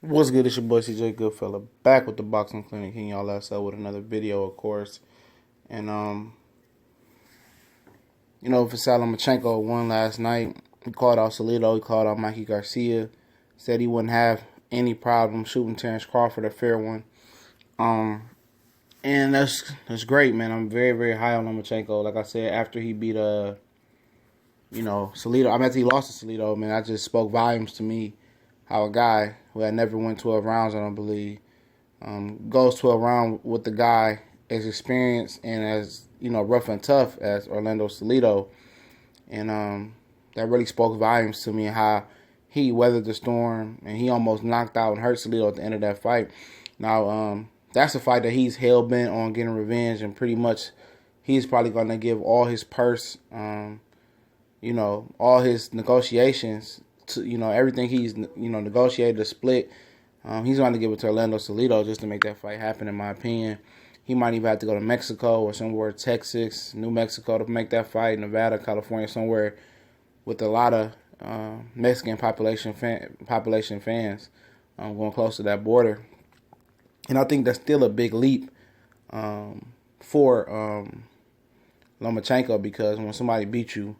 What's good? It's your boy CJ Goodfella back with the Boxing Clinic, hitting y'all last up with another video, of course. And Vasyl Lomachenko won last night. He called out Salido, he called out Mikey Garcia, said he wouldn't have any problem shooting Terence Crawford a fair one. And that's great, man. I'm very, very high on Lomachenko. Like I said, after he beat Salido, after he lost to Salido, man, that just spoke volumes to me. How a guy who had never went 12 rounds, I don't believe, goes 12 rounds with the guy as experienced and as, rough and tough as Orlando Saildo. And that really spoke volumes to me, how he weathered the storm and he almost knocked out and hurt Salido at the end of that fight. Now, that's a fight that he's hell-bent on getting revenge, and pretty much he's probably going to give all his purse, all his negotiations, to, everything he's, negotiated to split. He's going to give it to Orlando Saildo just to make that fight happen, in my opinion. He might even have to go to Mexico or somewhere, Texas, New Mexico, to make that fight, Nevada, California, somewhere with a lot of Mexican population fans going close to that border. And I think that's still a big leap for Lomachenko, because when somebody beats you,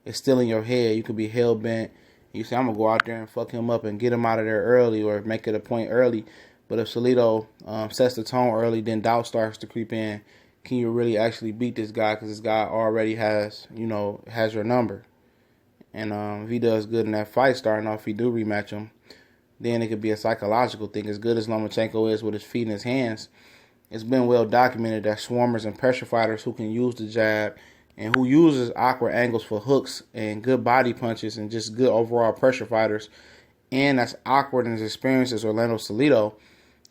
it's still in your head. You could be hell-bent. You say, I'm going to go out there and fuck him up and get him out of there early or make it a point early. But if Salido sets the tone early, then doubt starts to creep in. Can you really actually beat this guy? Because this guy already has your number. And if he does good in that fight starting off, if he do rematch him, then it could be a psychological thing. As good as Lomachenko is with his feet and his hands, it's been well documented that swarmers and pressure fighters who can use the jab and who uses awkward angles for hooks and good body punches and just good overall pressure fighters, and that's awkward and as experienced as Orlando Saildo,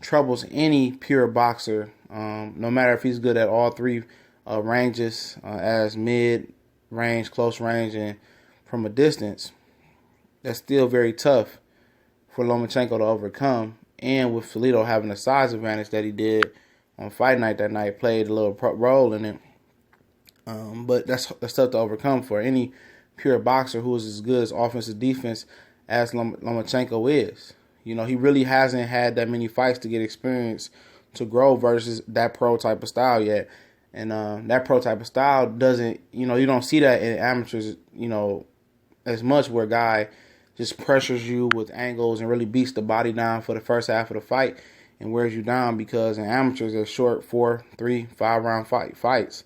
troubles any pure boxer, no matter if he's good at all three ranges, as mid-range, close range, and from a distance. That's still very tough for Lomachenko to overcome, and with Salido having the size advantage that he did on fight night that night, played a little role in it. But that's tough to overcome for any pure boxer who is as good as offensive defense as Lomachenko is. He really hasn't had that many fights to get experience to grow versus that pro type of style yet. And that pro type of style doesn't, you don't see that in amateurs, as much, where a guy just pressures you with angles and really beats the body down for the first half of the fight and wears you down, because in amateurs they're short 4, 3, 5 round fights.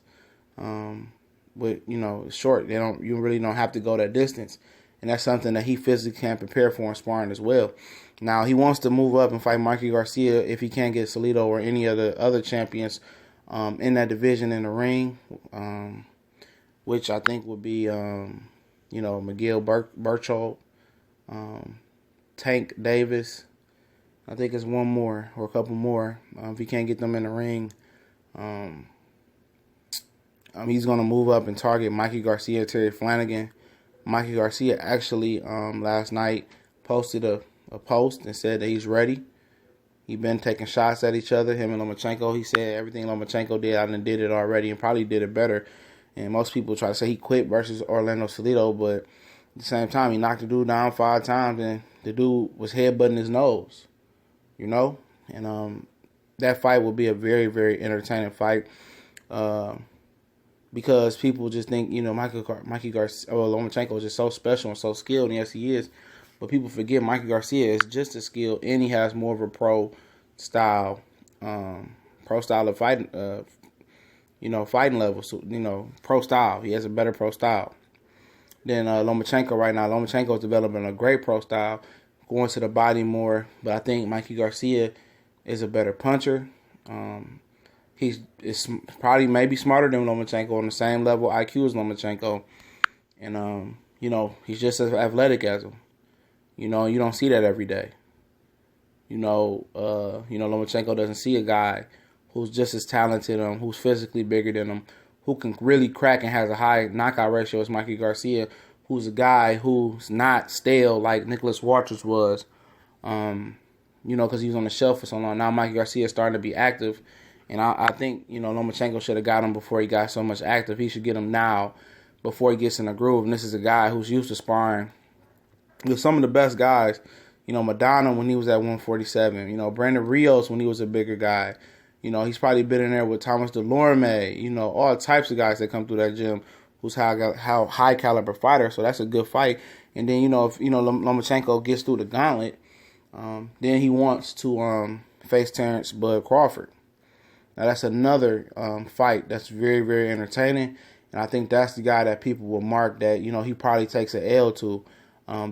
But short, you really don't have to go that distance, and that's something that he physically can prepare for in sparring as well. Now he wants to move up and fight Mikey Garcia if he can't get Salido or any of the other champions in that division in the ring, which I think would be Miguel Burchell, Tank Davis. I think it's one more or a couple more. If he can't get them in the ring, he's going to move up and target Mikey Garcia, Terry Flanagan. Mikey Garcia actually last night posted a post and said that he's ready. He's been taking shots at each other, him and Lomachenko. He said everything Lomachenko did, I done did it already and probably did it better. And most people try to say he quit versus Orlando Saildo, but at the same time, he knocked the dude down 5 times and the dude was headbutting his nose, And that fight will be a very, very entertaining fight. Because people just think, Mikey Garcia or Lomachenko is just so special and so skilled, and yes, he is. But people forget Mikey Garcia is just as skilled, and he has more of a pro style of fighting, fighting level. So, pro style. He has a better pro style than Lomachenko right now. Lomachenko is developing a great pro style, going to the body more. But I think Mikey Garcia is a better puncher. He's probably maybe smarter than Lomachenko, on the same level IQ as Lomachenko. And, he's just as athletic as him. You don't see that every day. Lomachenko doesn't see a guy who's just as talented, who's physically bigger than him, who can really crack and has a high knockout ratio as Mikey Garcia, who's a guy who's not stale like Nicholas Walters was, because he was on the shelf for so long. Now Mikey Garcia is starting to be active. And I think, Lomachenko should have got him before he got so much active. He should get him now before he gets in a groove. And this is a guy who's used to sparring with some of the best guys, Madonna when he was at 147. Brandon Rios when he was a bigger guy. He's probably been in there with Thomas Delorme. All types of guys that come through that gym who's how high caliber fighter. So that's a good fight. And then if Lomachenko gets through the gauntlet, then he wants to face Terence Bud Crawford. Now that's another fight that's very, very entertaining. And I think that's the guy that people will mark that, he probably takes an L to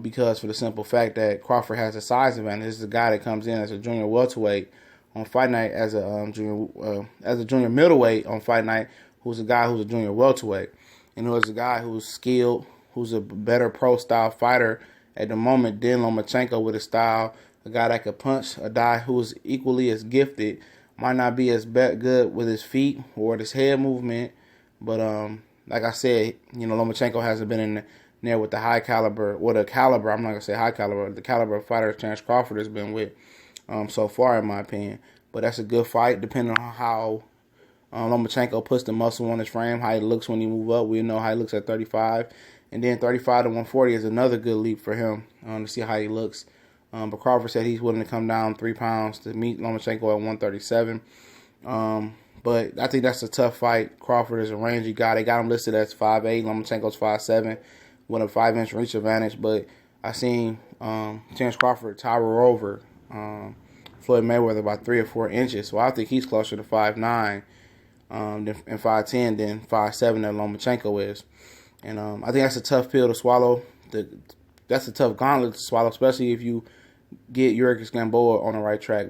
because for the simple fact that Crawford has a size advantage. This is a guy that comes in as a junior welterweight on fight night, as a junior middleweight on fight night, who's a guy who's a junior welterweight. And who's a guy who's skilled, who's a better pro-style fighter at the moment than Lomachenko with his style. A guy that could punch, a guy who is equally as gifted, might not be as good with his feet or his head movement, but like I said, Lomachenko hasn't been in there with the high caliber, or the caliber, I'm not going to say high caliber, the caliber of fighter Terence Crawford has been with so far, in my opinion. But that's a good fight, depending on how Lomachenko puts the muscle on his frame, how he looks when he move up. We know how he looks at 35. And then 35 to 140 is another good leap for him to see how he looks. But Crawford said he's willing to come down 3 pounds to meet Lomachenko at 137. But I think that's a tough fight. Crawford is a rangy guy. They got him listed as 5'8". Lomachenko's 5'7", with a 5-inch reach advantage. But I seen Terence Crawford tower over Floyd Mayweather by 3 or 4 inches. So I think he's closer to 5'9" and 5'10" than 5'7" that Lomachenko is. And I think that's a tough pill to swallow. That's a tough gauntlet to swallow, especially if you get Yuriorkis Gamboa on the right track.